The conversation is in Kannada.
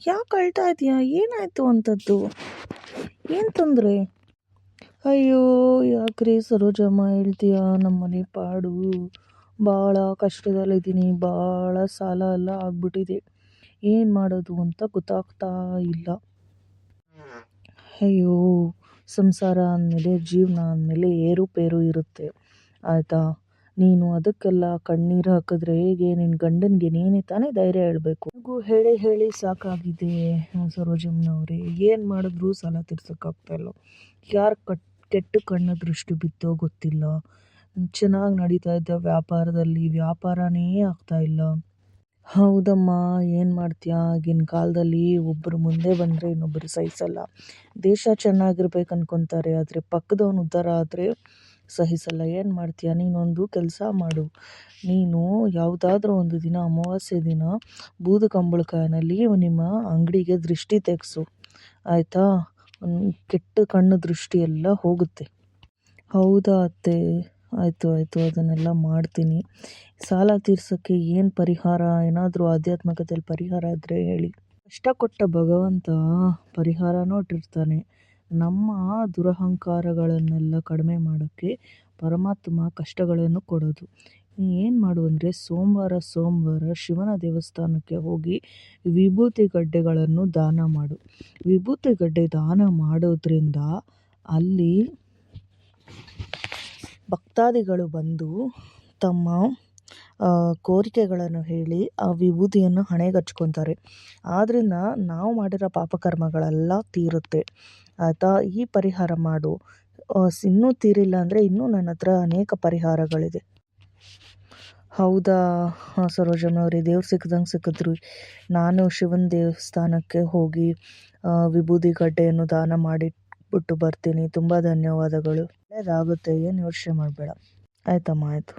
ಯಾಕೆ ಅಳ್ತಾ ಇದೆಯಾ? ಏನಾಯಿತು ಅಂಥದ್ದು? ಏನು ತೊಂದರೆ? ಅಯ್ಯೋ ಯಾಕ್ರಿ ಸರೋಜಮ್ಮ ಹೇಳ್ತೀಯಾ? ನಮ್ಮ ಮನೆ ಪಾಡು ಭಾಳ ಕಷ್ಟದಲ್ಲಿದ್ದೀನಿ. ಭಾಳ ಸಾಲ ಎಲ್ಲ ಆಗ್ಬಿಟ್ಟಿದೆ. ಏನು ಮಾಡೋದು ಅಂತ ಗೊತ್ತಾಗ್ತಾ ಇಲ್ಲ. ಅಯ್ಯೋ ಸಂಸಾರ ಅಂದಮೇಲೆ ಜೀವನ ಅಂದಮೇಲೆ ಏರುಪೇರು ಇರುತ್ತೆ ಆಯಿತಾ. ನೀನು ಅದಕ್ಕೆಲ್ಲ ಕಣ್ಣೀರು ಹಾಕಿದ್ರೆ ಹೇಗೆ? ನಿನ್ನ ಗಂಡನಿಗೆ ನೀನೇ ತಾನೇ ಧೈರ್ಯ ಹೇಳಬೇಕು. ನನಗೂ ಹೇಳಿ ಹೇಳಿ ಸಾಕಾಗಿದೆ ಸರೋಜಮ್ಮನವ್ರೆ. ಏನು ಮಾಡಿದ್ರೂ ಸಾಲ ತೀರ್ಸೋಕ್ಕಾಗ್ತಾಯಿಲ್ಲ. ಯಾರು ಕೆಟ್ಟ ಕಣ್ಣು ದೃಷ್ಟಿ ಬಿತ್ತೋ ಗೊತ್ತಿಲ್ಲ. ಚೆನ್ನಾಗಿ ನಡೀತಾ ಇದ್ದ ವ್ಯಾಪಾರದಲ್ಲಿ ವ್ಯಾಪಾರನೇ ಆಗ್ತಾಯಿಲ್ಲ. ಹೌದಮ್ಮ, ಏನು ಮಾಡ್ತೀಯಾ? ಆಗಿನ ಕಾಲದಲ್ಲಿ ಒಬ್ಬರು ಮುಂದೆ ಬಂದರೆ ಇನ್ನೊಬ್ಬರು ಸಹಿಸಲ್ಲ. ದೇಶ ಚೆನ್ನಾಗಿರ್ಬೇಕು ಅನ್ಕೊತಾರೆ, ಆದರೆ ಪಕ್ಕದವನು ಉದ್ಧಾರ ಆದರೆ ಸಹಿಸಲ್ಲ. ಏನು ಮಾಡ್ತೀಯಾ? ನೀನೊಂದು ಕೆಲಸ ಮಾಡು. ನೀನು ಯಾವುದಾದ್ರೂ ಒಂದು ದಿನ ಅಮಾವಾಸ್ಯೆ ದಿನ ಬೂದು ಕಂಬಳಕಾಯಿನಲ್ಲಿ ನಿಮ್ಮ ಅಂಗಡಿಗೆ ದೃಷ್ಟಿ ತೆಗೆಸು ಆಯಿತಾ. ಕೆಟ್ಟ ಕಣ್ಣು ದೃಷ್ಟಿ ಎಲ್ಲ ಹೋಗುತ್ತೆ. ಹೌದಾ ಅತ್ತೆ? ಆಯಿತು ಆಯಿತು, ಅದನ್ನೆಲ್ಲ ಮಾಡ್ತೀನಿ. ಸಾಲ ತೀರ್ಸೋಕ್ಕೆ ಏನು ಪರಿಹಾರ? ಏನಾದರೂ ಆಧ್ಯಾತ್ಮಿಕತೆಯಲ್ಲಿ ಪರಿಹಾರ ಇದ್ದರೆ ಹೇಳಿ. ಕಷ್ಟ ಕೊಟ್ಟ ಭಗವಂತ ಪರಿಹಾರನೂ ಇಟ್ಟಿರ್ತಾನೆ. ನಮ್ಮ ದುರಹಂಕಾರಗಳನ್ನೆಲ್ಲ ಕಡಿಮೆ ಮಾಡೋಕ್ಕೆ ಪರಮಾತ್ಮ ಕಷ್ಟಗಳನ್ನು ಕೊಡೋದು. ಏನು ಮಾಡು ಅಂದರೆ ಸೋಮವಾರ ಶಿವನ ದೇವಸ್ಥಾನಕ್ಕೆ ಹೋಗಿ ವಿಭೂತಿ ಗಡ್ಡೆಗಳನ್ನು ದಾನ ಮಾಡು. ವಿಭೂತಿ ಗಡ್ಡೆ ದಾನ ಮಾಡೋದ್ರಿಂದ ಅಲ್ಲಿ ಭಕ್ತಾದಿಗಳು ಬಂದು ತಮ್ಮ ಕೋರಿಕೆಗಳನ್ನು ಹೇಳಿ ಆ ವಿಭೂತಿಯನ್ನು ಹಣೆಗೆ ಹಚ್ಕೊತಾರೆ. ಆದ್ದರಿಂದ ನಾವು ಮಾಡಿರೋ ಪಾಪಕರ್ಮಗಳೆಲ್ಲ ತೀರುತ್ತೆ ಆಯಿತಾ. ಈ ಪರಿಹಾರ ಮಾಡು. ಇನ್ನೂ ತೀರಿಲ್ಲ ಅಂದರೆ ಇನ್ನೂ ನನ್ನ ಹತ್ರ ಅನೇಕ ಪರಿಹಾರಗಳಿದೆ. ಹೌದಾ ಸರೋಜಮ್ಮನವ್ರೆ, ದೇವ್ರು ಸಿಕ್ಕಿದಂಗೆ ಸಿಕ್ಕಿದ್ರು. ನಾನು ಶಿವನ ದೇವಸ್ಥಾನಕ್ಕೆ ಹೋಗಿ ವಿಭೂತಿ ಗಡ್ಡೆಯನ್ನು ದಾನ ಮಾಡಿಬಿಟ್ಟು ಬರ್ತೀನಿ. ತುಂಬ ಧನ್ಯವಾದಗಳು. ಒಳ್ಳೆಯದಾಗುತ್ತೆ, ಏನು ಯೋಚನೆ ಮಾಡಬೇಡ. ಆಯ್ತಮ್ಮ, ಆಯಿತು.